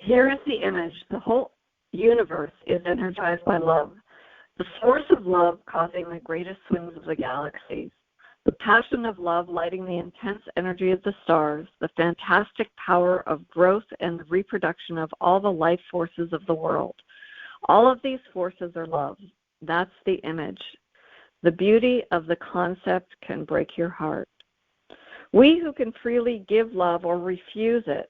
Here is the image. The whole universe is energized by love. The source of love causing the greatest swings of the galaxies. The passion of love lighting the intense energy of the stars. The fantastic power of growth and the reproduction of all the life forces of the world. All of these forces are love. That's the image. The beauty of the concept can break your heart. We who can freely give love or refuse it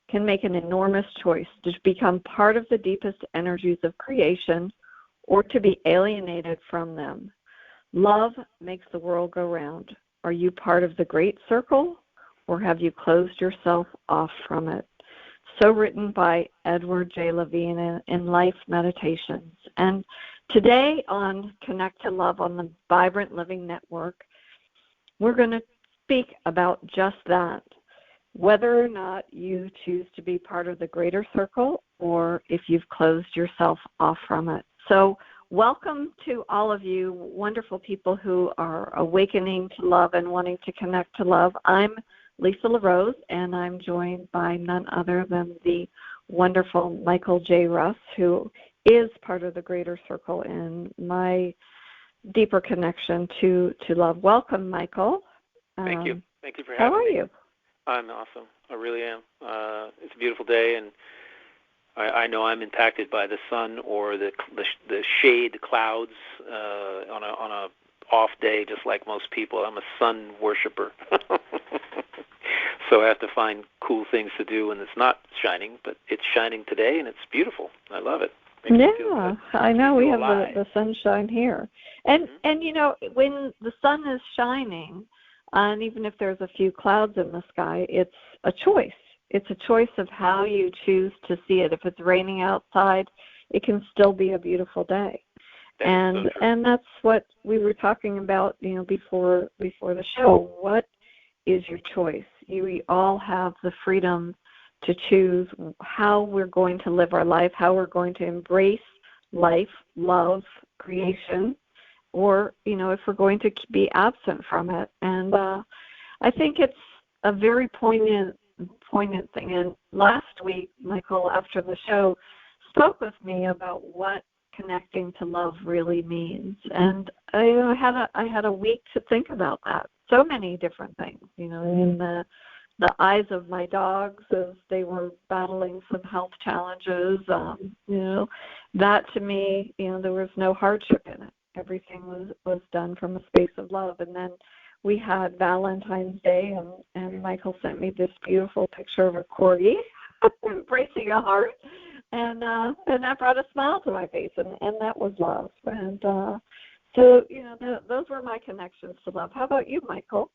can make an enormous choice to become part of the deepest energies of creation or to be alienated from them. Love makes the world go round. Are you part of the great circle or have you closed yourself off from it? So written by Edward J. Levine in Life Meditations. And today on Connect to Love on the Vibrant Living Network, we're going to speak about just that, whether or not you choose to be part of the greater circle or if you've closed yourself off from it. So welcome to all of you wonderful people who are awakening to love and wanting to connect to love. I'm Lisa LeRose, and I'm joined by none other than the wonderful Michael J. Russ, who is part of the greater circle in my deeper connection to love. Welcome, Michael. Thank you. Thank you for having me. How are you? I'm awesome. I really am. It's a beautiful day, and I know I'm impacted by the sun or the shade, the clouds on a off day, just like most people. I'm a sun worshiper. So I have to find cool things to do when it's not shining, but it's shining today, and it's beautiful. I love it. Yeah, I know. We have the sunshine here. And, and, you know, when the sun is shining, and even if there's a few clouds in the sky, it's a choice. It's a choice of how you choose to see it. If it's raining outside, it can still be a beautiful day. And that's what we were talking about, you know, before the show. What is your choice? We all have the freedom to choose how we're going to live our life, how we're going to embrace life, love, creation, or, you know, if we're going to be absent from it. And I think it's a very poignant thing. And last week, Michael, after the show, spoke with me about what connecting to love really means. And I had a week to think about that. So many different things, you know, in the eyes of my dogs as they were battling some health challenges, you know, that to me, you know, there was no hardship in it. Everything was done from a space of love. And then we had Valentine's Day, and Michael sent me this beautiful picture of a corgi embracing a heart, and that brought a smile to my face, and that was love. And so, you know, those were my connections to love. How about you, Michael?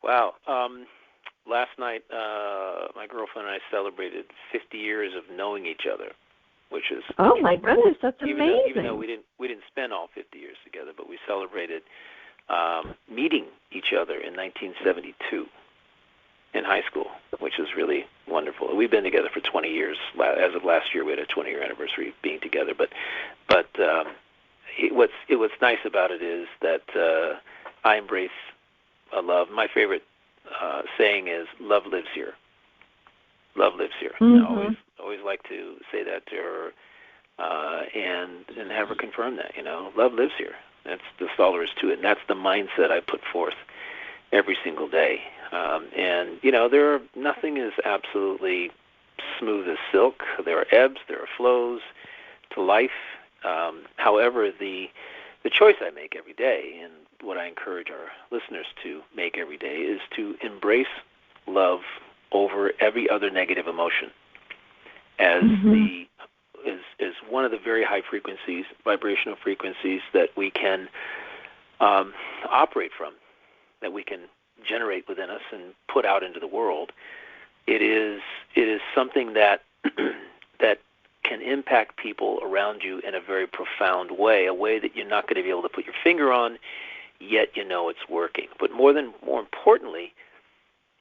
Wow. Last night, my girlfriend and I celebrated 50 years of knowing each other, which is oh my goodness, that's amazing. Even though we didn't spend all 50 years together, but we celebrated meeting each other in 1972 in high school, which is really wonderful. We've been together for 20 years. As of last year, we had a 20-year anniversary of being together. But what's nice about it is that I embrace love. My favorite saying is, "Love lives here." Love lives here. Mm-hmm. I always like to say that to her, and have her confirm that. You know, love lives here. That's all there is to it, and that's the mindset I put forth every single day. And you know, nothing is absolutely smooth as silk. There are ebbs, there are flows to life. However, the choice I make every day, and what I encourage our listeners to make every day, is to embrace love over every other negative emotion as is one of the very high frequencies, vibrational frequencies that we can operate from, that we can generate within us and put out into the world. It is something that that can impact people around you in a very profound way, a way that you're not going to be able to put your finger on, yet you know it's working. But more importantly,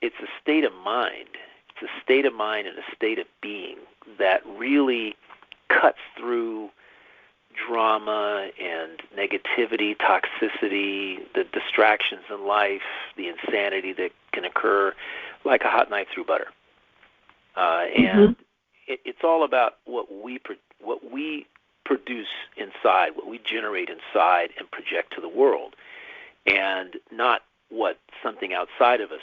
it's a state of mind. It's a state of mind and a state of being that really cuts through drama and negativity, toxicity, the distractions in life, the insanity that can occur like a hot knife through butter. it's all about what we produce inside, what we generate inside and project to the world, and not what something outside of us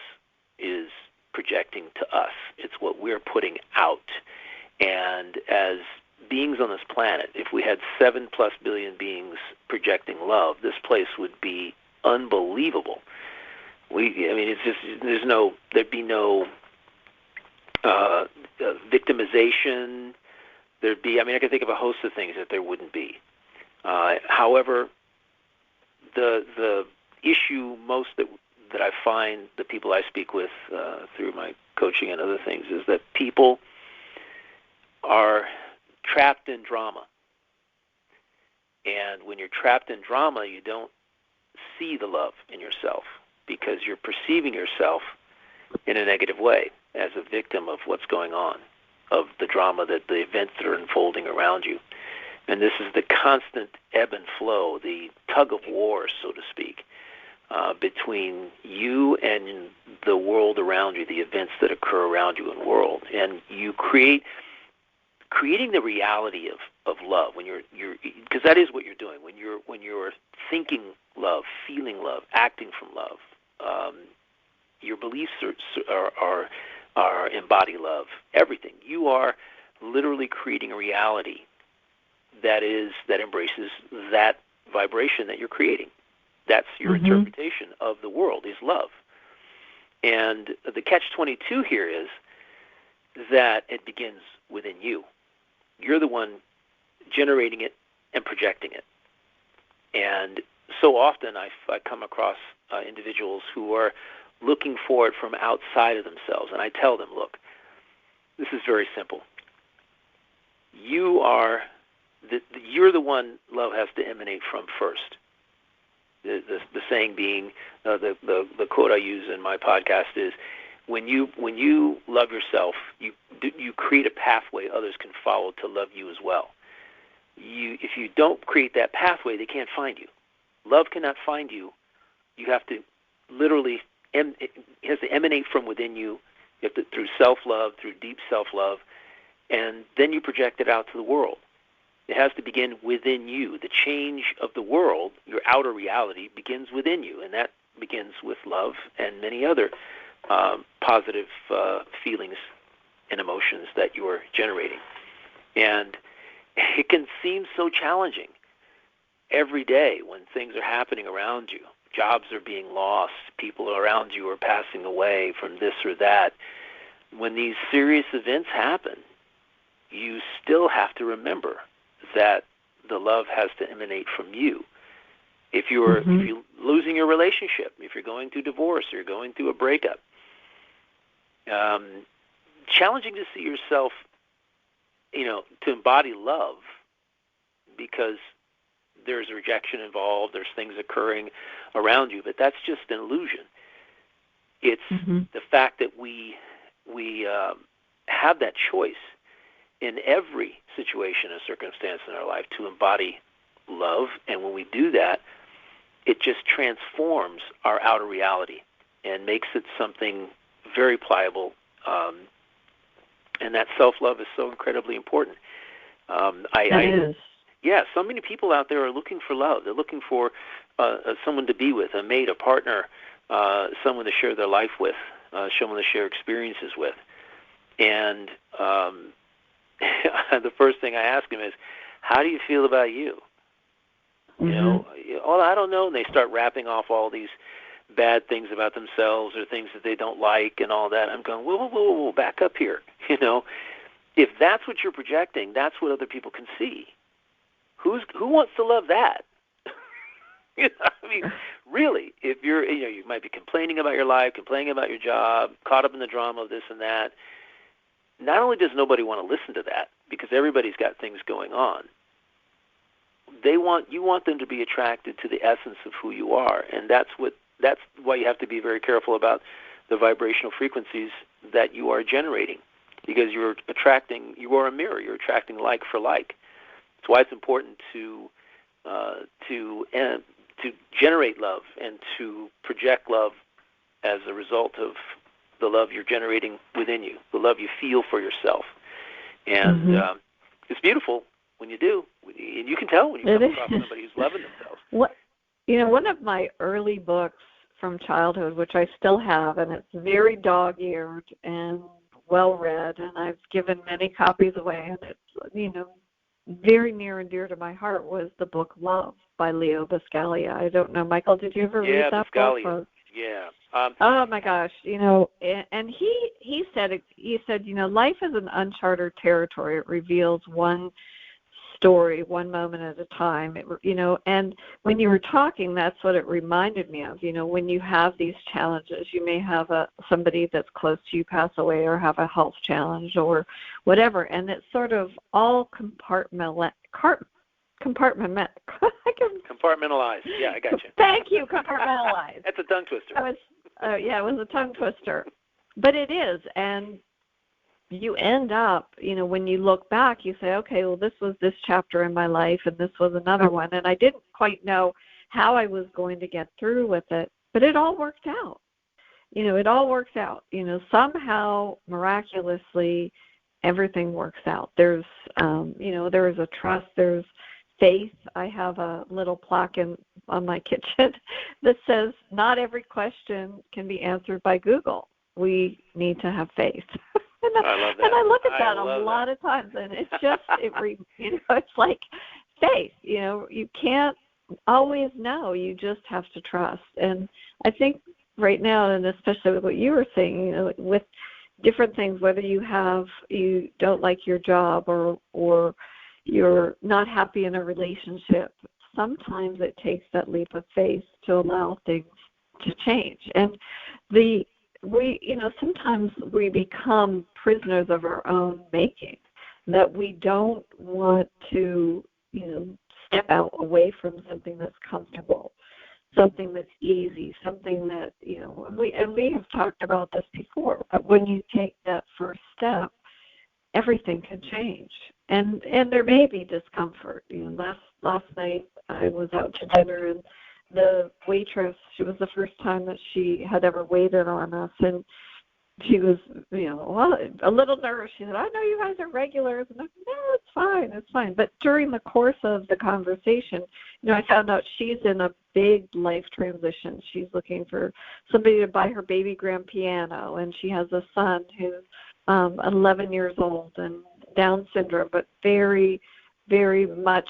is projecting to us. It's what we're putting out. And as beings on this planet, if we had 7+ billion beings projecting love, this place would be unbelievable. It's just there'd be no victimization. There'd be, I can think of a host of things that there wouldn't be. However, the issue most that I find the people I speak with through my coaching and other things is that people are trapped in drama. And when you're trapped in drama, you don't see the love in yourself because you're perceiving yourself in a negative way as a victim of what's going on, of the drama, that the events that are unfolding around you. And this is the constant ebb and flow, the tug of war, so to speak, between you and the world around you, the events that occur around you in the world. And you creating the reality of love when you're because that is what you're doing when you're thinking love, feeling love, acting from love. Your beliefs are embody love. Everything. You are literally creating a reality that embraces that vibration that you're creating. That's your interpretation of the world is love. And the catch-22 here is that it begins within you. You're the one generating it and projecting it. And so often I come across individuals who are looking for it from outside of themselves. And I tell them, look, this is very simple. You're the one love has to emanate from first. The saying being, the quote I use in my podcast is, when you love yourself, you create a pathway others can follow to love you as well. If you don't create that pathway, they can't find you. Love cannot find you. You have to literally, it has to emanate from within you. You have to, through self-love, through deep self-love, and then you project it out to the world. It has to begin within you. The change of the world, your outer reality, begins within you, and that begins with love and many other positive feelings and emotions that you're generating. And it can seem so challenging every day when things are happening around you. Jobs are being lost. People around you are passing away from this or that. When these serious events happen, you still have to remember that the love has to emanate from you. If you're losing your relationship, if you're going through divorce, or you're going through a breakup, challenging to see yourself, to embody love, because there's rejection involved, there's things occurring around you, but that's just an illusion. It's the fact that we have that choice in every situation and circumstance in our life to embody love, and when we do that, it just transforms our outer reality and makes it something very pliable, and that self-love is so incredibly important. It is. Yeah, so many people out there are looking for love. They're looking for someone to be with, a mate, a partner, someone to share their life with, someone to share experiences with. And the first thing I ask them is, how do you feel about you? Oh, I don't know. And they start rapping off all these bad things about themselves or things that they don't like and all that. I'm going, whoa, back up here. If that's what you're projecting, that's what other people can see. Who wants to love that? Really, if you might be complaining about your life, complaining about your job, caught up in the drama of this and that. Not only does nobody want to listen to that, because everybody's got things going on, you want them to be attracted to the essence of who you are, and that's why you have to be very careful about the vibrational frequencies that you are generating, because you are a mirror. You're attracting like for like. That's why it's important to generate love and to project love as a result of the love you're generating within you, the love you feel for yourself. And it's beautiful when you do. And you can tell when you come across somebody who's loving themselves. One of my early books from childhood, which I still have, and it's very dog-eared and well-read, and I've given many copies away, and it's, very near and dear to my heart, was the book Love by Leo Buscaglia. I don't know, Michael, did you ever read that book? Yeah. Oh my gosh, and he said, life is an uncharted territory. It reveals one story, one moment at a time. And when you were talking, that's what it reminded me of. When you have these challenges, you may have somebody that's close to you pass away, or have a health challenge, or whatever, and it's sort of all compartmentalized. Yeah, I got you. Thank you, compartmentalized. That's a tongue twister. It was a tongue twister, but it is, and you end up, when you look back, you say, okay, well, this was this chapter in my life, and this was another one, and I didn't quite know how I was going to get through with it, but it all worked out. It all works out. Somehow, miraculously, everything works out. There's, there is a trust, there's faith. I have a little plaque on my kitchen that says, not every question can be answered by Google. We need to have faith. I love that. And I look at that a lot of times, and it's just, it's like faith. You can't always know. You just have to trust. And I think right now, and especially with what you were saying, with different things, whether you don't like your job, or you're not happy in a relationship, sometimes it takes that leap of faith to allow things to change. And sometimes we become prisoners of our own making, that we don't want to, step out away from something that's comfortable, something that's easy, something that, we have talked about this before, but when you take that first step, everything can change. And there may be discomfort. Last night I was out to dinner, and the waitress, she was the first time that she had ever waited on us, and she was, a little nervous. She said, I know you guys are regulars. And I said, no, it's fine. But during the course of the conversation, I found out she's in a big life transition. She's looking for somebody to buy her baby grand piano, and she has a son who's 11 years old and Down syndrome, but very, very much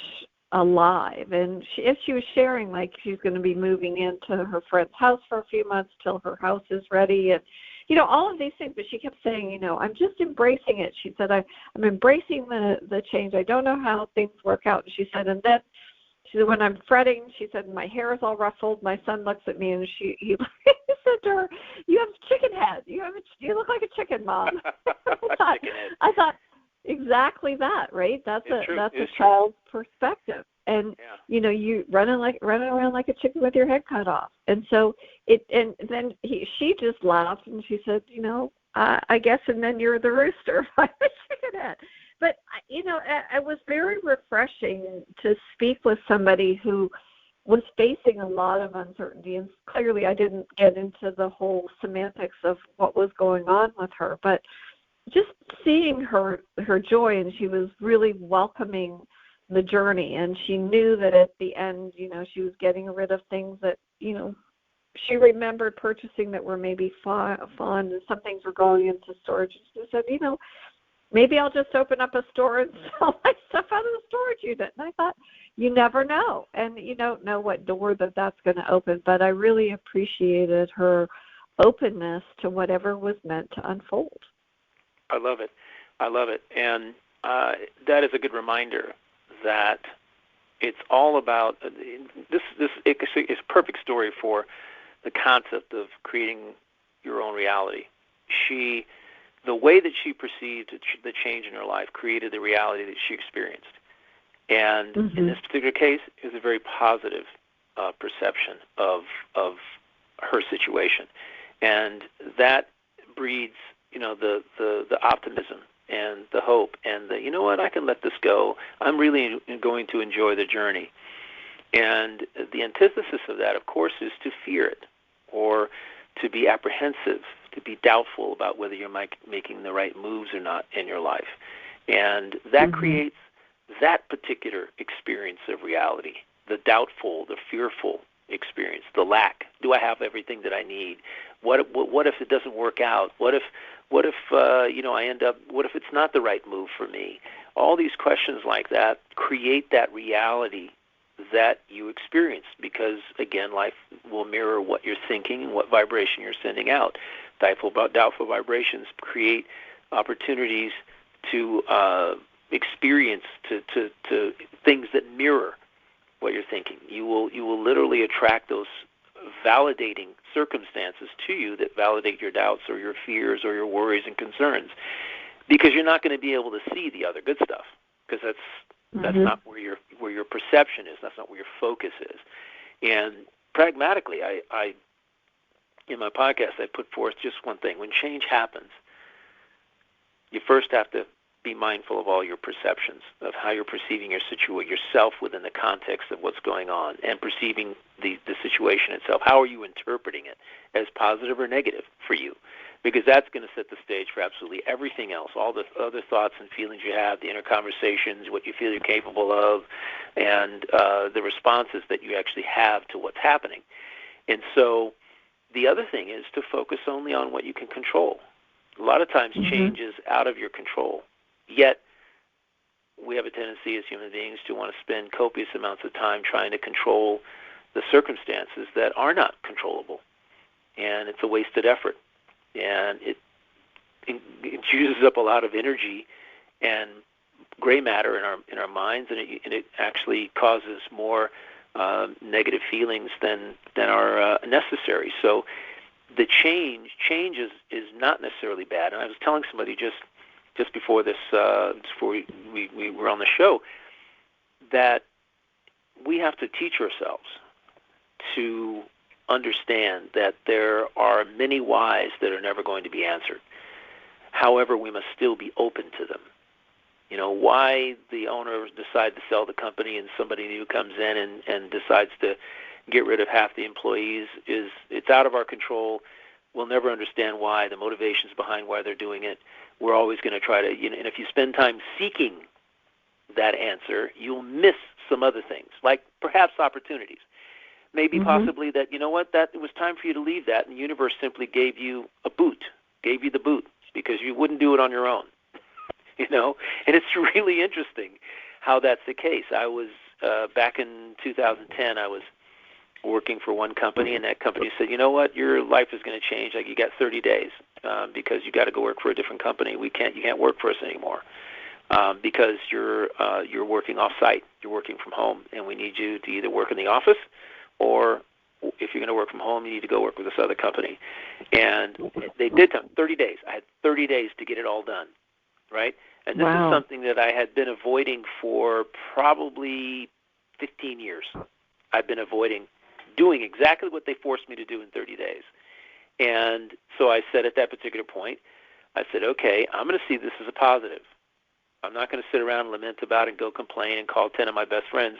alive. And she was sharing, like, she's going to be moving into her friend's house for a few months till her house is ready, and all of these things. But she kept saying, I'm just embracing it. She said, I'm embracing the change. I don't know how things work out. And she said, and then she said, when I'm fretting, she said, my hair is all ruffled. My son looks at me, and he said to her, you have chicken head. You look like a chicken, Mom. I thought exactly that, right? That's a child's perspective. And you running around like a chicken with your head cut off. And so and then she just laughed, and she said, I guess, and then you're the rooster. I'm a chicken head. But it was very refreshing to speak with somebody who was facing a lot of uncertainty, and clearly I didn't get into the whole semantics of what was going on with her, but just seeing her joy, and she was really welcoming the journey, and she knew that at the end, she was getting rid of things that, she remembered purchasing that were maybe fun, and some things were going into storage. She said, maybe I'll just open up a store and sell my stuff out of the storage unit. And I thought, you never know, and you don't know what door that's going to open. But I really appreciated her openness to whatever was meant to unfold. I love it. And that is a good reminder that it's all about this. It's a perfect story for the concept of creating your own reality. The way that she perceived the change in her life created the reality that she experienced. And in this particular case, it was a very positive perception of her situation. And that breeds, the optimism and the hope and I can let this go. I'm really going to enjoy the journey. And the antithesis of that, of course, is to fear it, or to be apprehensive, to be doubtful about whether you're making the right moves or not in your life. And that creates that particular experience of reality, the doubtful, the fearful experience, the lack. Do I have everything that I need? What if it doesn't work out? What if I end up? What if it's not the right move for me? All these questions like that create that reality that you experience, because again, life will mirror what you're thinking and what vibration you're sending out. Doubtful vibrations create opportunities to experience to things that mirror what you're thinking. You will literally attract those validating circumstances to you that validate your doubts or your fears or your worries and concerns, because you're not going to be able to see the other good stuff, because that's not where your perception is. That's not where your focus is. And pragmatically, I in my podcast I put forth just one thing: when change happens, you first have to be mindful of all your perceptions, of how you're perceiving yourself within the context of what's going on, and perceiving the situation itself. How are you interpreting it, as positive or negative for you? Because that's going to set the stage for absolutely everything else, all the other thoughts and feelings you have, the inner conversations, what you feel you're capable of, and the responses that you actually have to what's happening. And so the other thing is to focus only on what you can control. A lot of times change is out of your control. Yet, we have a tendency as human beings to want to spend copious amounts of time trying to control the circumstances that are not controllable. And it's a wasted effort. And it uses up a lot of energy and gray matter in our minds, and it actually causes more negative feelings than are necessary. So the change is not necessarily bad. And I was telling somebody just before this, before we were on the show, that we have to teach ourselves to understand that there are many whys that are never going to be answered. However, we must still be open to them. You know, why the owner decided to sell the company and somebody new comes in and decides to get rid of half the employees it's out of our control. We'll never understand why, the motivations behind why they're doing it. We're always going to try to, and if you spend time seeking that answer, you'll miss some other things, like perhaps opportunities. Maybe possibly that, that it was time for you to leave that, and the universe simply gave you the boot, because you wouldn't do it on your own, And it's really interesting how that's the case. I was, back in 2010, I was working for one company, and that company said, you know what, your life is going to change. Like, you got 30 days because you got to go work for a different company. You can't work for us anymore because you're working off-site. You're working from home, and we need you to either work in the office, or if you're going to work from home, you need to go work with this other company. And they did 30 days. I had 30 days to get it all done, right? And this is something that I had been avoiding for probably 15 years. I've been avoiding doing exactly what they forced me to do in 30 days. And so I said at that particular point, I said, okay, I'm going to see this as a positive. I'm not going to sit around and lament about it and go complain and call 10 of my best friends.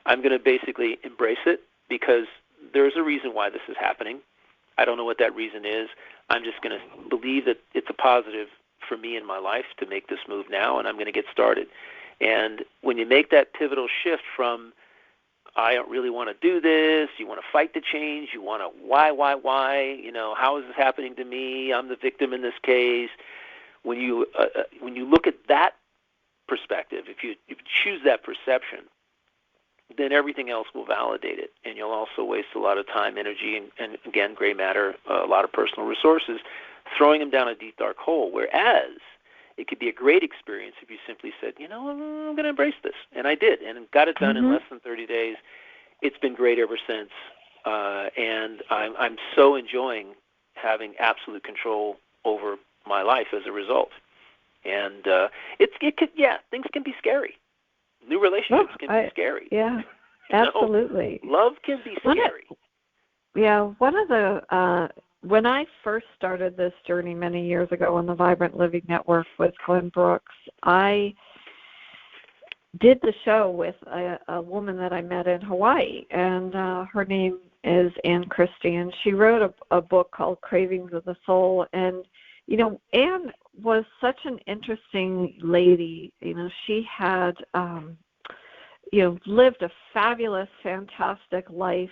I'm going to basically embrace it, because there's a reason why this is happening. I don't know what that reason is. I'm just going to believe that it's a positive for me in my life to make this move now, and I'm going to get started. And when you make that pivotal shift from, I don't really want to do this, you want to fight the change, you want to, why, how is this happening to me? I'm the victim in this case. When you look at that perspective, if you choose that perception, then everything else will validate it, and you'll also waste a lot of time, energy, and again, gray matter, a lot of personal resources, throwing them down a deep, dark hole, whereas it could be a great experience if you simply said, I'm going to embrace this. And I did, and got it done in less than 30 days. It's been great ever since, and I'm so enjoying having absolute control over my life as a result. And things can be scary. New relationships can be scary. Yeah, absolutely. Love can be scary. One of the when I first started this journey many years ago on the Vibrant Living Network with Glenn Brooks, I did the show with a woman that I met in Hawaii, and her name is Ann Christie, and she wrote a book called Cravings of the Soul. And Ann was such an interesting lady. She had, lived a fabulous, fantastic life.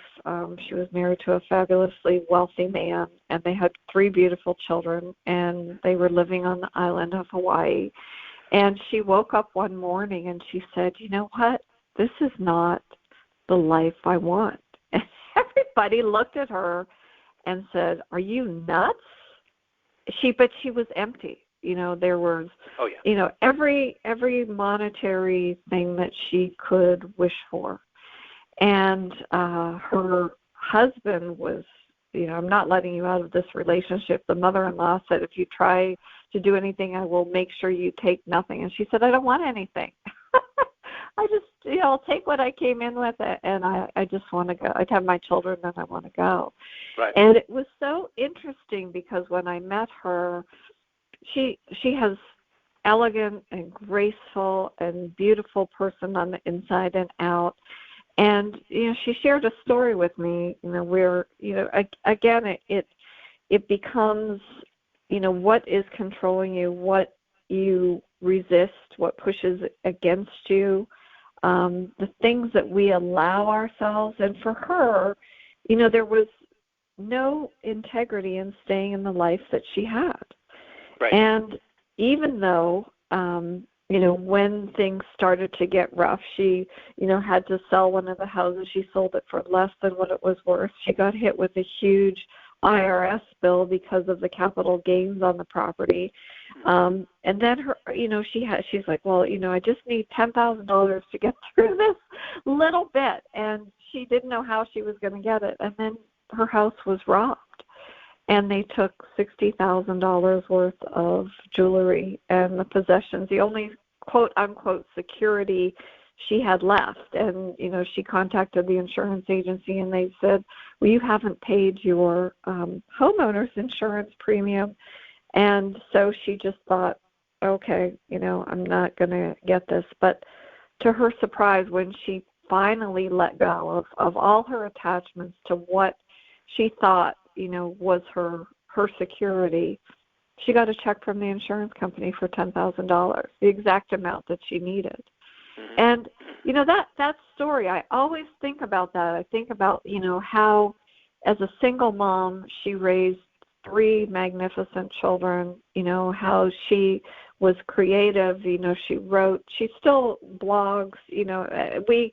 She was married to a fabulously wealthy man, and they had 3 beautiful children, and they were living on the island of Hawaii. And she woke up one morning and she said, you know what? This is not the life I want. And everybody looked at her and said, are you nuts? But she was empty. There was, every monetary thing that she could wish for. And her husband was, I'm not letting you out of this relationship. The mother-in-law said, if you try to do anything, I will make sure you take nothing. And she said, I don't want anything. I just, I'll take what I came in with, and I just want to go. I'd have my children, and I want to go. Right. And it was so interesting because when I met her, she has elegant and graceful and beautiful person on the inside and out. And, she shared a story with me, where, again, it becomes, what is controlling you, what you resist, what pushes against you, the things that we allow ourselves. And for her, there was no integrity in staying in the life that she had. Right. And even though, when things started to get rough, she, had to sell one of the houses. She sold it for less than what it was worth. She got hit with a huge IRS bill because of the capital gains on the property. And then her, she's like, well, I just need $10,000 to get through this little bit. And she didn't know how she was going to get it. And then her house was robbed. And they took $60,000 worth of jewelry and the possessions, the only quote-unquote security she had left. And, she contacted the insurance agency, and they said, well, you haven't paid your homeowner's insurance premium. And so she just thought, okay, I'm not going to get this. But to her surprise, when she finally let go of all her attachments to what she thought, was her security, she got a check from the insurance company for $10,000, the exact amount that she needed. And, that story, I always think about that. I think about, how as a single mom, she raised 3 magnificent children, how she was creative, she wrote, she still blogs, we,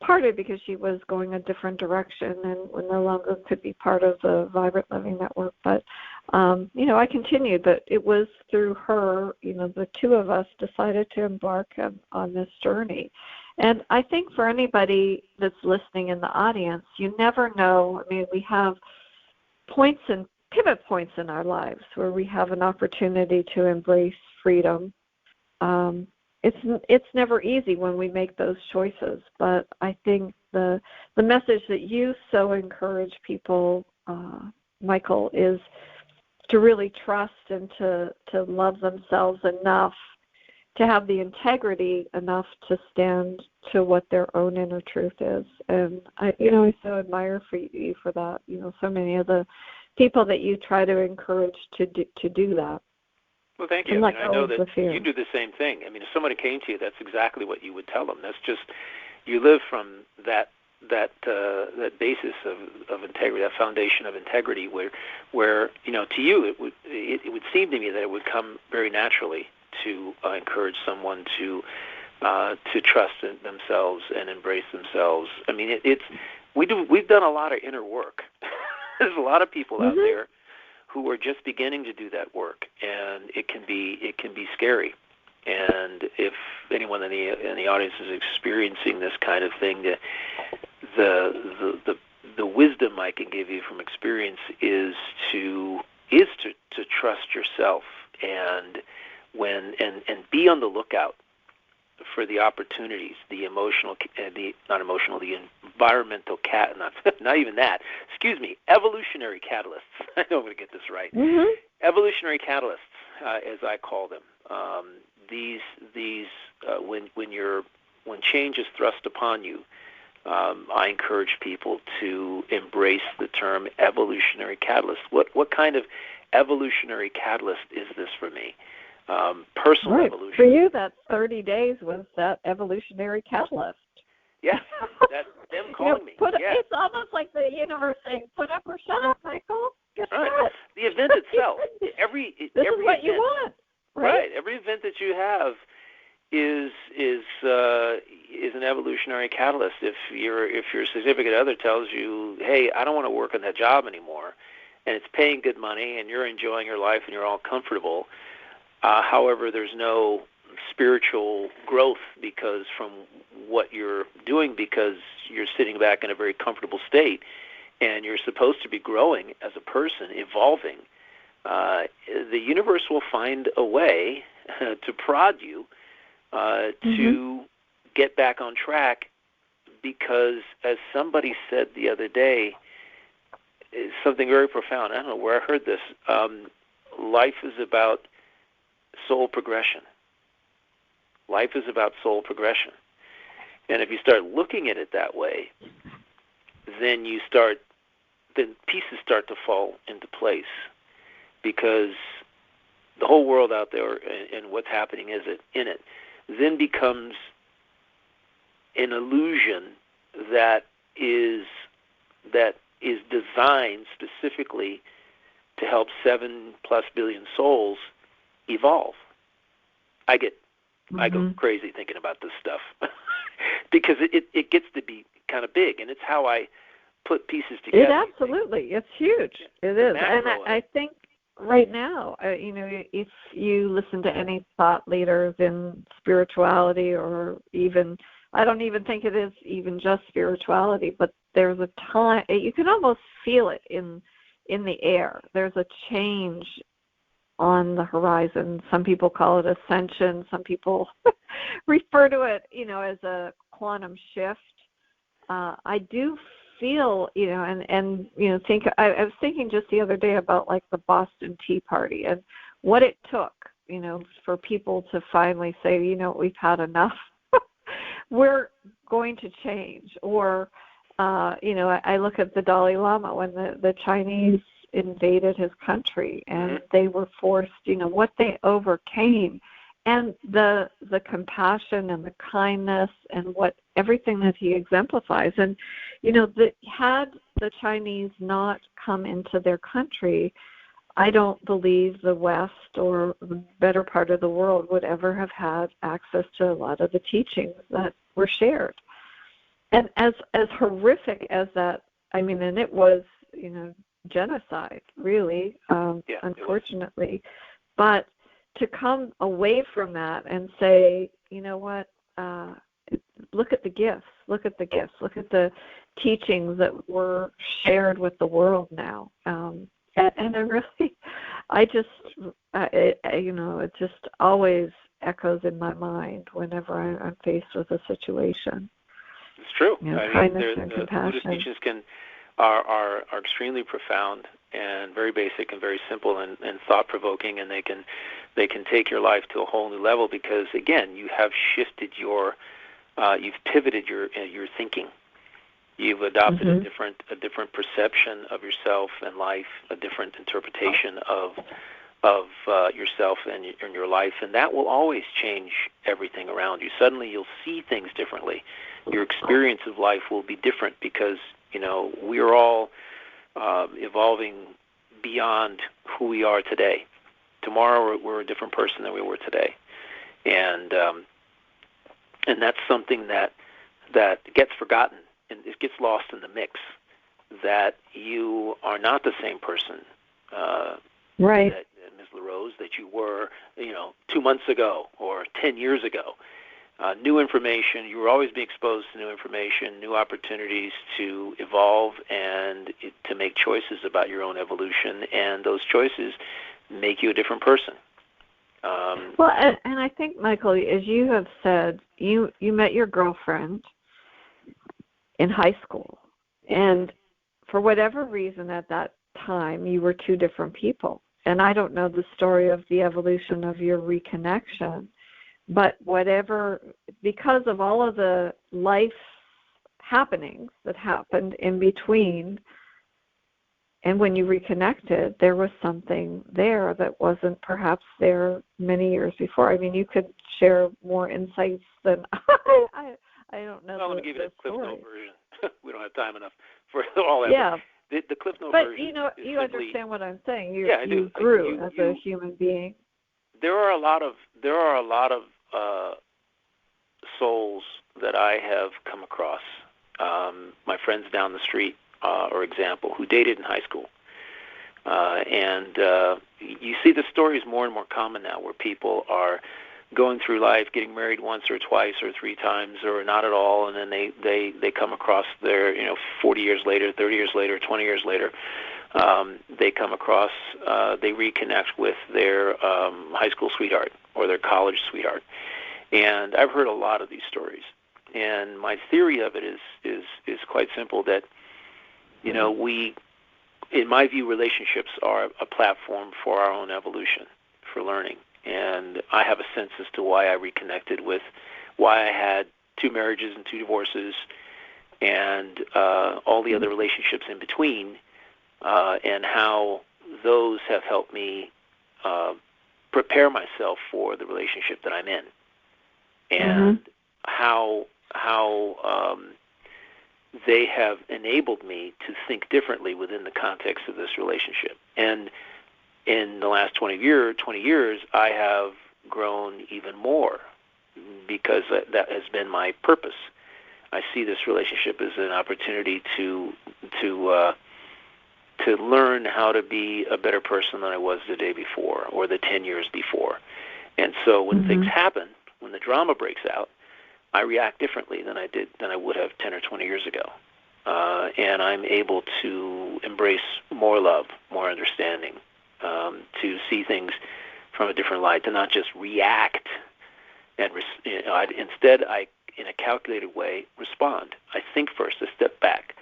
partly because she was going a different direction and no longer could be part of the Vibrant Living Network. But, I continued, but it was through her, the 2 of us decided to embark on this journey. And I think for anybody that's listening in the audience, you never know. I mean, we have points and pivot points in our lives where we have an opportunity to embrace freedom. It's never easy when we make those choices, but I think the message that you so encourage people, Michael, is to really trust and to love themselves enough, to have the integrity enough to stand to what their own inner truth is. And I so admire you for that. So many of the people that you try to encourage to do that. Well, thank you. I know that you do the same thing. I mean, if somebody came to you, that's exactly what you would tell them. That's just, you live from that basis of integrity, that foundation of integrity, where to you it would seem to me that it would come very naturally to encourage someone to trust in themselves and embrace themselves. I mean, we've done a lot of inner work. There's a lot of people out there who are just beginning to do that work, and it can be scary. And if anyone in the audience is experiencing this kind of thing, the wisdom I can give you from experience is to trust yourself and be on the lookout for the opportunities, the environmental evolutionary catalysts. I know I'm going to get this right. Evolutionary catalysts, as I call them. When change is thrust upon you, I encourage people to embrace the term evolutionary catalyst. What kind of evolutionary catalyst is this for me? Personal right. evolution. For you, that 30 days was that evolutionary catalyst. Yeah, that's them calling me. Yeah. It's almost like the universe saying, put up or shut up, Michael. Guess what? The event itself. This every is what event, you want, right? Every event that you have is an evolutionary catalyst. If your significant other tells you, hey, I don't want to work on that job anymore, and it's paying good money, and you're enjoying your life, and you're all comfortable, however, there's no spiritual growth because from what you're doing, because you're sitting back in a very comfortable state, and you're supposed to be growing as a person, evolving, the universe will find a way to prod you to get back on track, because as somebody said the other day, something very profound. I don't know where I heard this. Life is about soul progression. Life is about soul progression. And if you start looking at it that way, then pieces start to fall into place, because the whole world out there and what's happening in it then becomes an illusion that is designed specifically to help 7+ billion souls evolve. I go crazy thinking about this stuff because it gets to be kind of big, and it's how I put pieces together. It absolutely, it's huge. It is, and I think right now, if you listen to any thought leaders in spirituality, or even, I don't even think it is even just spirituality, but there's a time, you can almost feel it in the air. There's a change on the horizon. Some people call it ascension. Some people refer to it, as a quantum shift. I do feel, I was thinking just the other day about like the Boston Tea Party and what it took, for people to finally say, we've had enough. We're going to change. Or, I look at the Dalai Lama when the Chinese invaded his country and they were forced, what they overcame, and the compassion and the kindness and everything that he exemplifies. And had the Chinese not come into their country, I don't believe the West or the better part of the world would ever have had access to a lot of the teachings that were shared. And as horrific as that, and it was, genocide, really, unfortunately. But to come away from that and say, what, look at the gifts, look at the teachings that were shared with the world now. And it just always echoes in my mind whenever I'm faced with a situation. It's true. Kindness and compassion. Buddhist teachings are extremely profound and very basic and very simple and thought-provoking, and they can take your life to a whole new level, because again, you have shifted you've pivoted your thinking. You've adopted a different perception of yourself and life, a different interpretation of yourself and your life, and that will always change everything around you. Suddenly, you'll see things differently. Your experience of life will be different, because we're all evolving beyond who we are today. Tomorrow, we're a different person than we were today, and that's something that gets forgotten, and it gets lost in the mix. That you are not the same person, right? Ms. LeRose, that you were, 2 months ago or 10 years ago. New information, you will always be exposed to new information, new opportunities to evolve and to make choices about your own evolution, and those choices make you a different person. Well, and I think, Michael, as you have said, you met your girlfriend in high school, and for whatever reason at that time, you were two different people. And I don't know the story of the evolution of your reconnection, but because of all of the life happenings that happened in between, And when you reconnected, there was something there that wasn't perhaps there many years before. I mean, you could share more insights than I don't know. Well, let me give you the Cliff Note version. We don't have time enough for all that. Yeah. The Cliff Note but version. But you simply, understand what I'm saying. You do. grew as a human being. There are a lot of souls that I have come across. My friends down the street, for example, who dated in high school. And you see the stories more and more common now where people are going through life, getting married once or twice or three times or not at all, and then they come across their, 40 years later, 30 years later, 20 years later, they come across, they reconnect with their high school sweetheart or their college sweetheart. And I've heard a lot of these stories. And my theory of it is quite simple, that, we, in my view, relationships are a platform for our own evolution, for learning. And I have a sense as to why I reconnected with, why I had 2 marriages and 2 divorces and all the other relationships in between, and how those have helped me prepare myself for the relationship that I'm in, and how they have enabled me to think differently within the context of this relationship. And in the last 20 years, I have grown even more because that has been my purpose. I see this relationship as an opportunity to learn how to be a better person than I was the day before or the 10 years before. And so when things happen, when the drama breaks out, I react differently than I would have 10 or 20 years ago. And I'm able to embrace more love, more understanding, to see things from a different light, to not just react. And instead, I, in a calculated way, respond. I think first, I step back.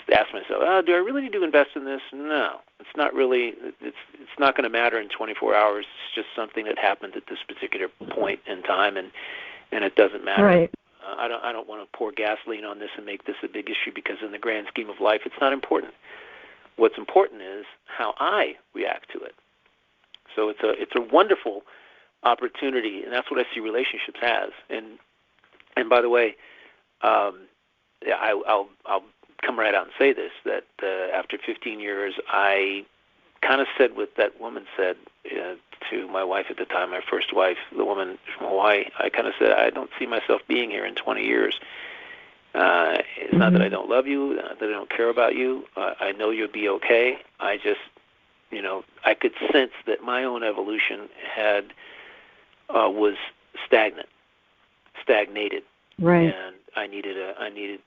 Ask myself, do I really need to invest in this? No, it's not really. It's not going to matter in 24 hours. It's just something that happened at this particular point in time, and it doesn't matter. Right. I don't want to pour gasoline on this and make this a big issue, because in the grand scheme of life, it's not important. What's important is how I react to it. So it's a wonderful opportunity, and that's what I see relationships as. And by the way, I'll come right out and say this, that after 15 years, I kind of said what that woman said to my wife at the time, my first wife, the woman from Hawaii. I kind of said, I don't see myself being here in 20 years. It's not that I don't love you, not that I don't care about you. I know you'll be okay. I just, I could sense that my own evolution was stagnated. Right. And I needed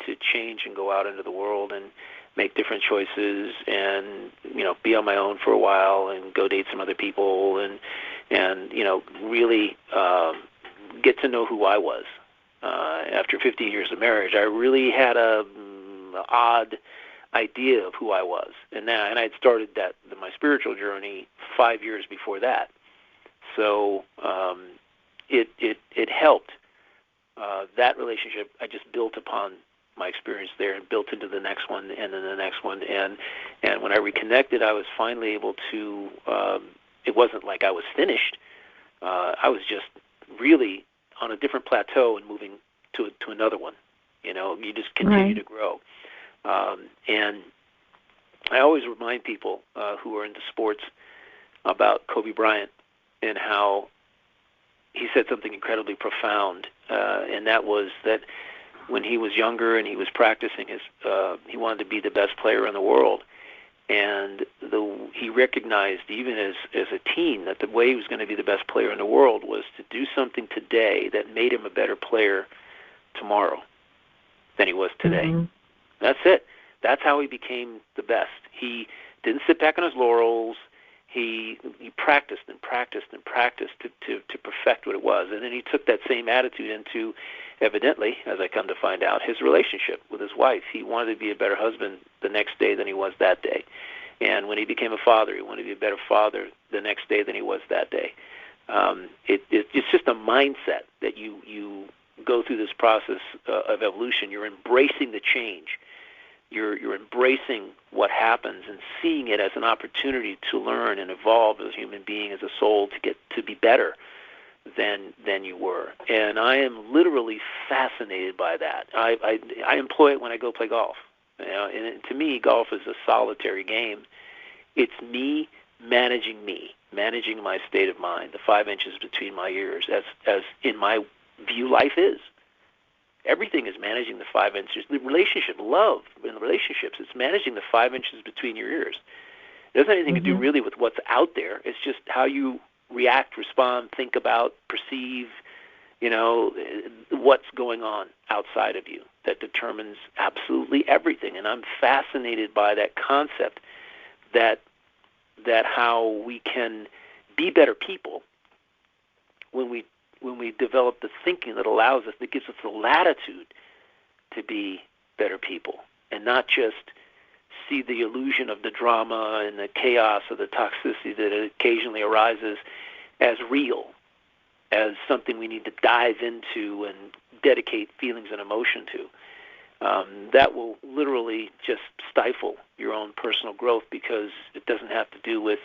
to change and go out into the world and make different choices, and be on my own for a while and go date some other people, and really get to know who I was. After 15 years of marriage, I really had a odd idea of who I was, and I had started my spiritual journey 5 years before that. So it helped. That relationship, I just built upon my experience there and built into the next one and then the next one. And when I reconnected, I was finally able to, it wasn't like I was finished. I was just really on a different plateau and moving to another one. You just continue to grow. And I always remind people who are into sports about Kobe Bryant and how he said something incredibly profound, and that was that when he was younger and he was practicing he wanted to be the best player in the world, and he recognized even as a teen that the way he was going to be the best player in the world was to do something today that made him a better player tomorrow than he was today. That's it. That's how he became the best. He didn't sit back on his laurels. He practiced and practiced and practiced to perfect what it was. And then he took that same attitude into, evidently, as I come to find out, his relationship with his wife. He wanted to be a better husband the next day than he was that day. And when he became a father, he wanted to be a better father the next day than he was that day. It's just a mindset that you go through this process of evolution. You're embracing the change. You're embracing what happens and seeing it as an opportunity to learn and evolve as a human being, as a soul, to get to be better than you were. And I am literally fascinated by that. I employ it when I go play golf. And to me, golf is a solitary game. It's me managing my state of mind, the 5 inches between my ears, as in my view life is. Everything is managing the 5 inches. The relationship, love in the relationships, it's managing the 5 inches between your ears. It doesn't have anything to do really with what's out there. It's just how you react, respond, think about, perceive, what's going on outside of you that determines absolutely everything. And I'm fascinated by that concept that how we can be better people when we develop the thinking that allows us, that gives us the latitude to be better people, and not just see the illusion of the drama and the chaos or the toxicity that occasionally arises as real, as something we need to dive into and dedicate feelings and emotion to. That will literally just stifle your own personal growth, because it doesn't have to do with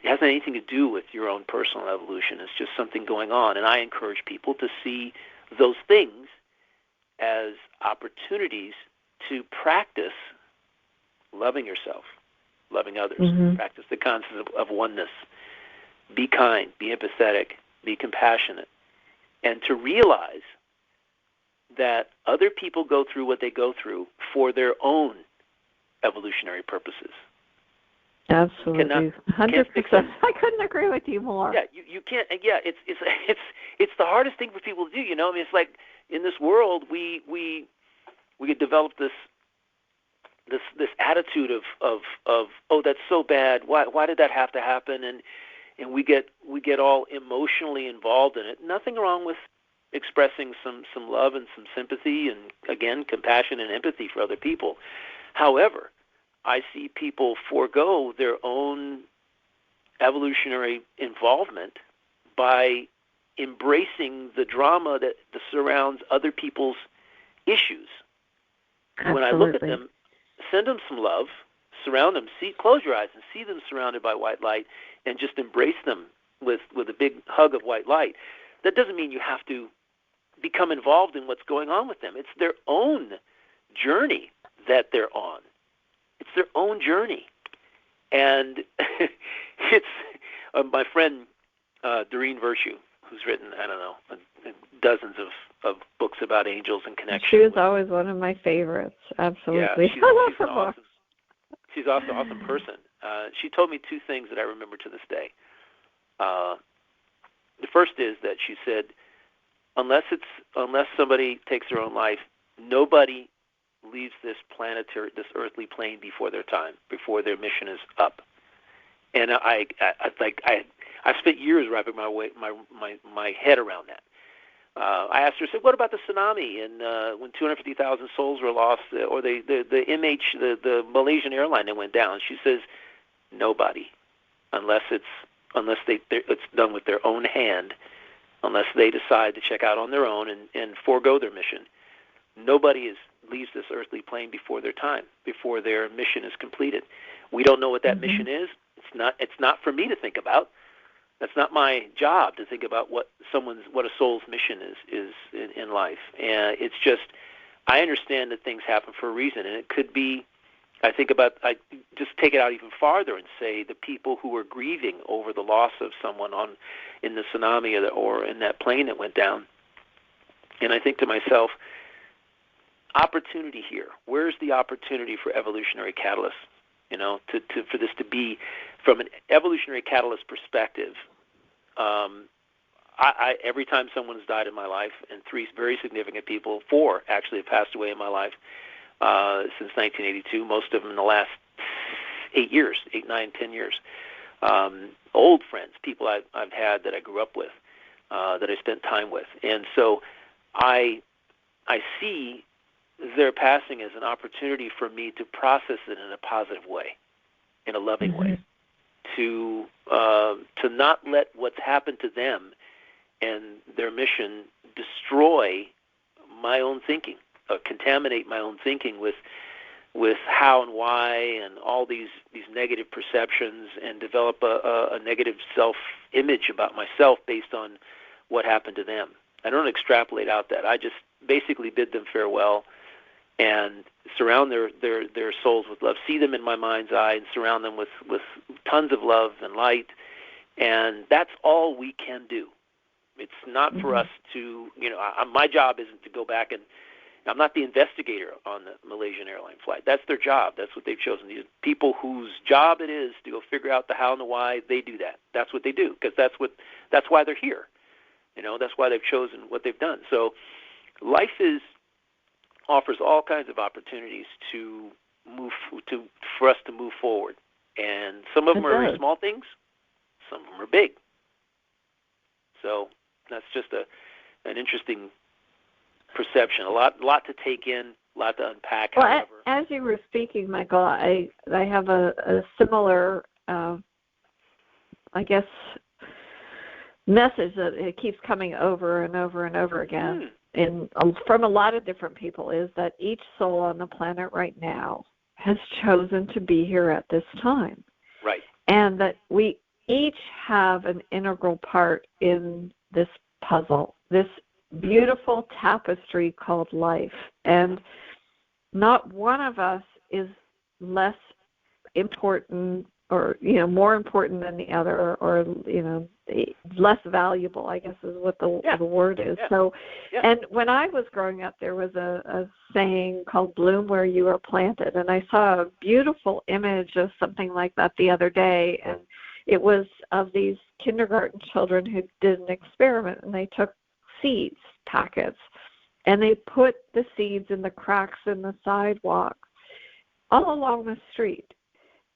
hasn't anything to do with your own personal evolution. It's just something going on. And I encourage people to see those things as opportunities to practice loving yourself, loving others, practice the concept of oneness. Be kind, be empathetic, be compassionate, and to realize that other people go through what they go through for their own evolutionary purposes. Absolutely, 100%. I couldn't agree with you more. Yeah, you can't. Yeah, it's the hardest thing for people to do. I mean, it's like in this world we develop this attitude of oh, that's so bad. Why did that have to happen? And we get all emotionally involved in it. Nothing wrong with expressing some love and some sympathy and, again, compassion and empathy for other people. However, I see people forego their own evolutionary involvement by embracing the drama that surrounds other people's issues. Absolutely. When I look at them, send them some love, surround them, close your eyes and see them surrounded by white light, and just embrace them with a big hug of white light. That doesn't mean you have to become involved in what's going on with them. It's their own journey that they're on. It's their own journey. And it's my friend Doreen Virtue, who's written, I don't know, dozens of books about angels and connections. She was always one of my favorites. Absolutely. Yeah, I love her book. She's also an awesome person. She told me two things that I remember to this day. The first is that she said, unless somebody takes their own life, nobody leaves this earthly plane before their time, before their mission is up. And I spent years wrapping my head around that. I asked her, I said, what about the tsunami and when 250,000 souls were lost, or the Malaysian airline that went down? She says, nobody, unless it's done with their own hand, unless they decide to check out on their own and forego their mission. Nobody leaves this earthly plane before their time, before their mission is completed. We don't know what that mission is. It's not for me to think about. That's not my job to think about what a soul's mission is in life. And it's just, I understand that things happen for a reason, and it could be, I just take it out even farther and say the people who are grieving over the loss of someone in the tsunami or in that plane that went down. And I think to myself, opportunity here. Where's the opportunity for evolutionary catalysts? For this to be, from an evolutionary catalyst perspective, every time someone's died in my life, and 3 very significant people, 4 actually have passed away in my life since 1982, most of them in the last 8 years, 8, 9, 10 years. Old friends, people I've had that I grew up with, that I spent time with. And so I see their passing as an opportunity for me to process it in a positive way, in a loving way, to not let what's happened to them and their mission destroy my own thinking, contaminate my own thinking with how and why and all these negative perceptions, and develop a negative self-image about myself based on what happened to them. I don't extrapolate out that. I just basically bid them farewell and surround their souls with love, see them in my mind's eye, and surround them with tons of love and light. And that's all we can do. It's not for us to, my job isn't to go back and, I'm not the investigator on the Malaysian airline flight. That's their job. That's what they've chosen. These people whose job it is to go figure out the how and the why, they do that. That's what they do, because that's why they're here. That's why they've chosen what they've done. So life offers all kinds of opportunities for us to move forward. And some of them are very small things, some of them are big. So that's just an interesting perception. A lot to take in, a lot to unpack. Well, however, as you were speaking, Michael, I have a similar, I guess, message that it keeps coming over and over and over again, from a lot of different people, is that each soul on the planet right now has chosen to be here at this time. Right. And that we each have an integral part in this puzzle, this beautiful tapestry called life. And not one of us is less important or, more important than the other, or less valuable, I guess is what the word is. Yeah. So, and when I was growing up, there was a saying called bloom where you are planted. And I saw a beautiful image of something like that the other day. And it was of these kindergarten children who did an experiment, and they took seeds packets and they put the seeds in the cracks in the sidewalk all along the street,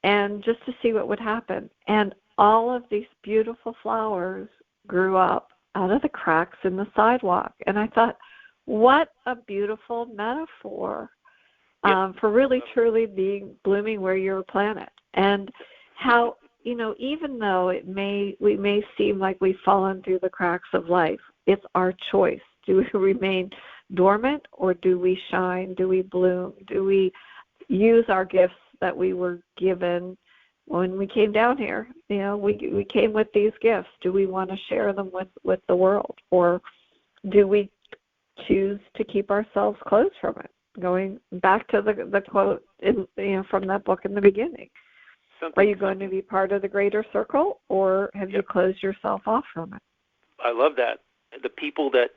and just to see what would happen. And all of these beautiful flowers grew up out of the cracks in the sidewalk. And I thought, what a beautiful metaphor for really truly blooming where you're a planet. And how, even though we may seem like we've fallen through the cracks of life, it's our choice. Do we remain dormant, or do we shine? Do we bloom? Do we use our gifts that we were given when we came down here? We came with these gifts. Do we want to share them with the world, or do we choose to keep ourselves closed from it? Going back to the quote from that book in the beginning. Are you going to be part of the greater circle, or have you closed yourself off from it? I love that. The people that,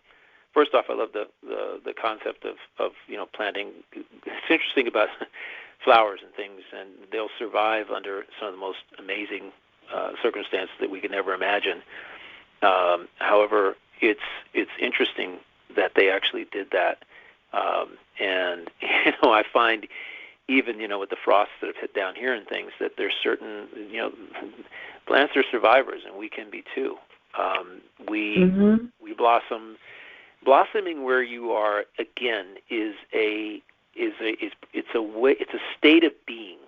first off, I love the concept of planting. It's interesting about flowers and things, and they'll survive under some of the most amazing circumstances that we could never imagine. However, it's interesting that they actually did that, and I find even with the frosts that have hit down here and things, that there's certain plants are survivors, and we can be too. We blossom. Blossoming where you are, again, it's a state of being.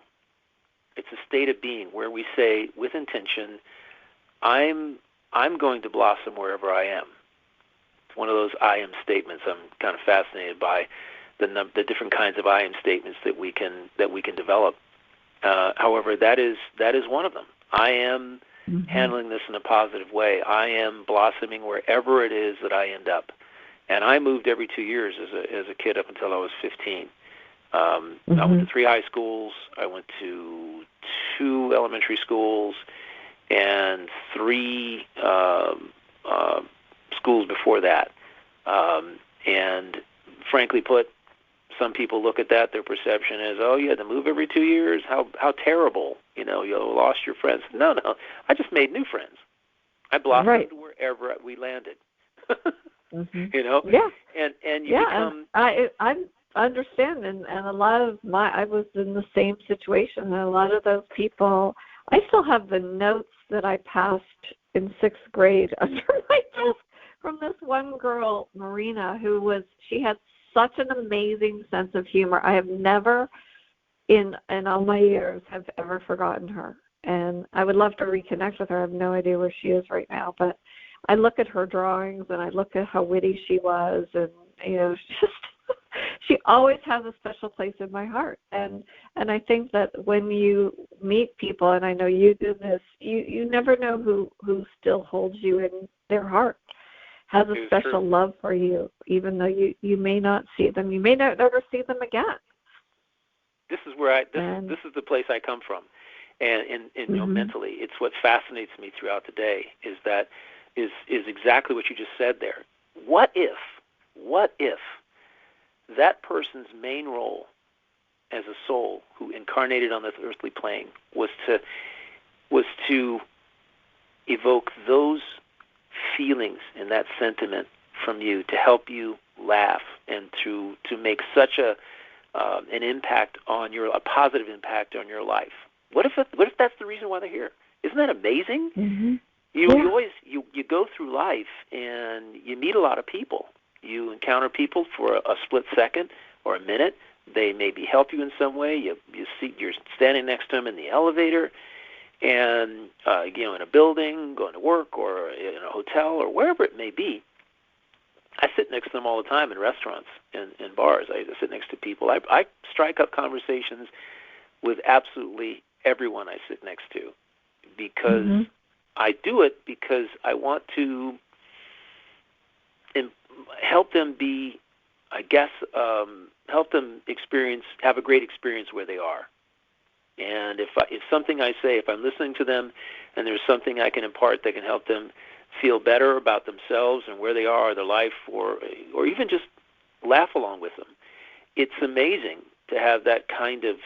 It's a state of being where we say with intention, I'm going to blossom wherever I am. It's one of those I am statements. I'm kind of fascinated by the different kinds of I am statements that we can develop. However, that is one of them. I am handling this in a positive way. I am blossoming wherever it is that I end up. And I moved every 2 years as a kid up until I was 15. I went to 3 high schools. I went to 2 elementary schools and 3 schools before that. And frankly put, some people look at that, their perception is, oh, you had to move every 2 years? How terrible. You lost your friends. No, I just made new friends. I blossomed wherever we landed. Yeah. And you become... And I understand, and a lot of I was in the same situation, and a lot of those people, I still have the notes that I passed in 6th grade under my desk from this one girl, Marina, she had such an amazing sense of humor. I have never, in all my years, have ever forgotten her. And I would love to reconnect with her. I have no idea where she is right now, but I look at her drawings and I look at how witty she was, and she always has a special place in my heart. And I think that when you meet people, and I know you do this, you never know who still holds you in their heart, has a special love for you, even though you may not see them. You may not ever see them again. This is where this is the place I come from. And you know, mentally, it's what fascinates me throughout the day is exactly what you just said there. What if that person's main role as a soul who incarnated on this earthly plane was to evoke those feelings and that sentiment from you, to help you laugh and to make such a positive impact on your life? What if that's the reason why they're here? Isn't that amazing? Mm-hmm. You go through life and you meet a lot of people. You encounter people for a split second or a minute. They maybe help you in some way. You're standing next to them in the elevator, and in a building, going to work, or in a hotel, or wherever it may be. I sit next to them all the time in restaurants and bars. I sit next to people. I strike up conversations with absolutely everyone I sit next to, because I do it because I want to help them be, help them have a great experience where they are. And if something I say, if I'm listening to them and there's something I can impart that can help them feel better about themselves and where they are in their life, or even just laugh along with them, it's amazing to have that kind of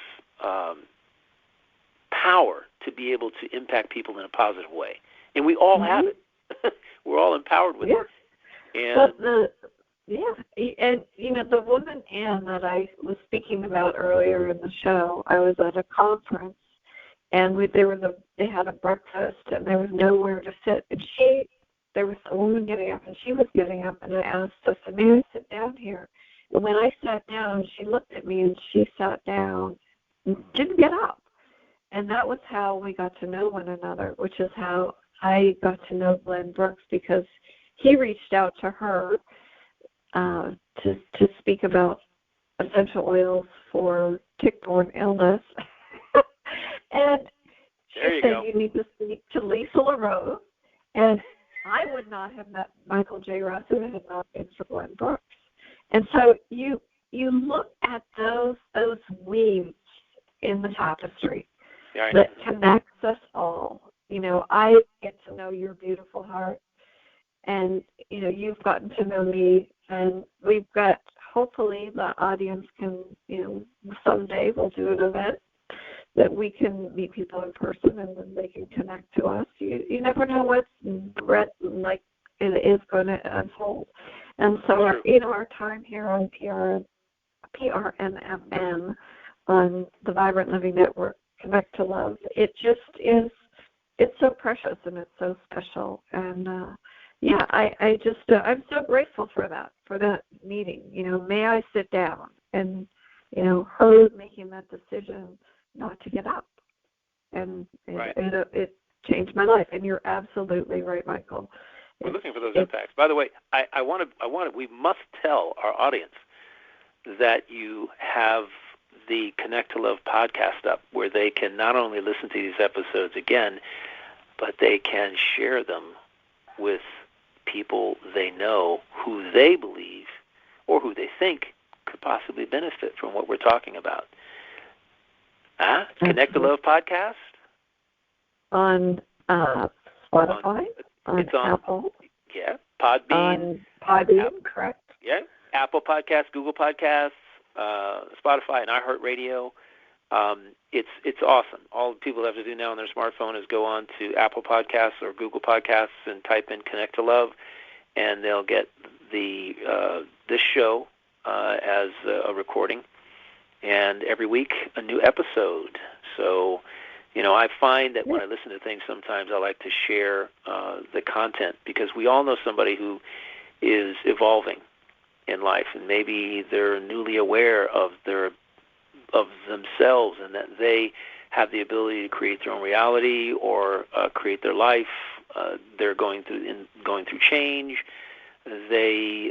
power to be able to impact people in a positive way. And we all have it. We're all empowered with it. And and the woman, Anne, that I was speaking about earlier in the show, I was at a conference, and they had a breakfast, and there was nowhere to sit. And there was a woman getting up, and she was getting up, and I asked her, may I sit down here? And when I sat down, she looked at me, and she sat down and didn't get up. And that was how we got to know one another, which is how I got to know Glenn Brooks, because he reached out to her to speak about essential oils for tick-borne illness. And she said, you need to speak to Lisa LeRose. And I would not have met Michael J. Russ if it had not been for Glenn Brooks. And so you look at those weaves in the tapestry that connects us all. I get to know your beautiful heart, and you've gotten to know me, and we've got, hopefully the audience can, someday we'll do an event that we can meet people in person, and then they can connect to us. You never know what's like it is going to unfold. And so our time here on PRNFM on the Vibrant Living Network, Connect to Love, it just is, it's so precious and it's so special. And I'm so grateful for that meeting. May I sit down, and her making that decision not to get up, and it changed my life. And you're absolutely right, Michael. We're looking for those impacts. By the way, we must tell our audience that you have the Connect to Love podcast up, where they can not only listen to these episodes again, but they can share them with people they know who they believe or who they think could possibly benefit from what we're talking about. Connect to Love podcast? On Spotify? It's on Apple. Yeah. Podbean, correct. Yeah. Apple Podcasts, Google Podcasts, Spotify, and iHeartRadio. It's awesome. All people have to do now on their smartphone is go on to Apple Podcasts or Google Podcasts and type in Connect to Love, and they'll get this show as a recording, and every week a new episode. So, I find that when I listen to things, sometimes I like to share the content, because we all know somebody who is evolving in life, and maybe they're newly aware of themselves, and that they have the ability to create their own reality or create their life. They're going through change. They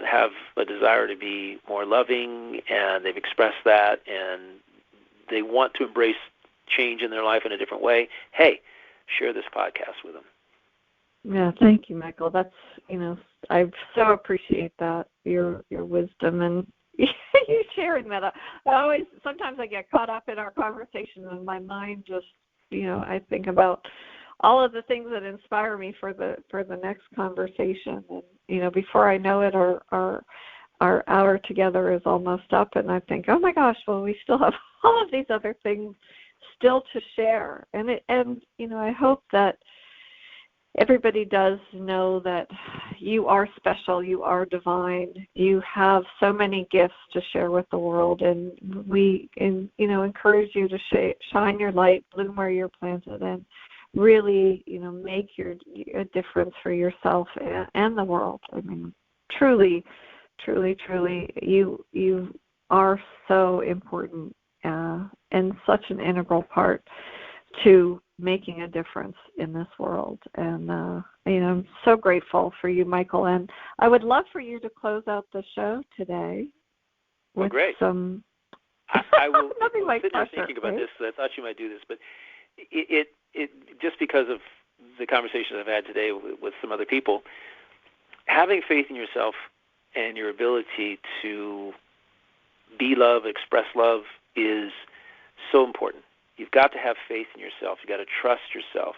have a desire to be more loving, and they've expressed that, and they want to embrace change in their life in a different way, hey, share this podcast with them. Yeah, thank you, Michael. That's, I so appreciate that, your wisdom and you sharing that. Sometimes I get caught up in our conversation and my mind just, I think about all of the things that inspire me for the next conversation. And, before I know it, our hour together is almost up, and I think, oh my gosh, well, we still have all of these other things still to share. And I hope that everybody does know that you are special, you are divine, you have so many gifts to share with the world, and we encourage you to shine your light, bloom where you're planted, and really, make a difference for yourself and the world. I mean, truly, truly, truly, you are so important and such an integral part to making a difference in this world. And, I'm so grateful for you, Michael. And I would love for you to close out the show today with some... I will. Nothing like sitting pressure, here thinking about right? this. I thought you might do this, but it just because of the conversations I've had today with some other people, having faith in yourself and your ability to be love, express love is so important. You've got to have faith in yourself. You've got to trust yourself.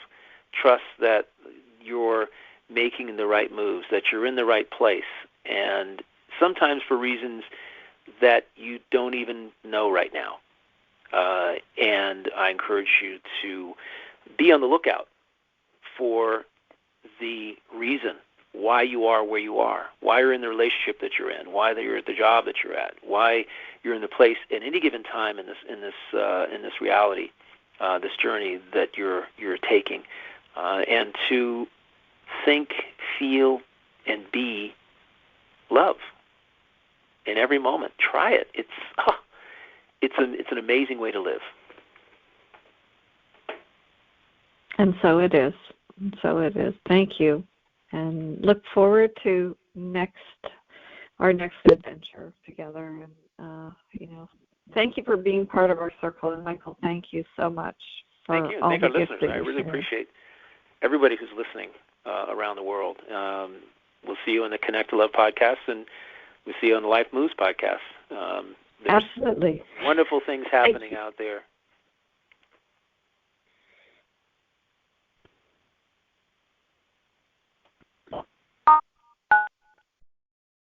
Trust that you're making the right moves, that you're in the right place, and sometimes for reasons that you don't even know right now. And I encourage you to be on the lookout for the reason why you are where you are, why you're in the relationship that you're in, why you're at the job that you're at, why you're in the place at any given time in this reality, this journey that you're taking, and to think, feel, and be love in every moment. Try it. It's an amazing way to live. And so it is. Thank you. And look forward to our next adventure together. And, thank you for being part of our circle. And, Michael, thank you so much for thank you. all Thank the our gifts listeners. that I you really share. appreciate everybody who's listening around the world. We'll see you on the Connect to Love podcast, and we'll see you on the Life Moves podcast. There's Absolutely. wonderful things happening out there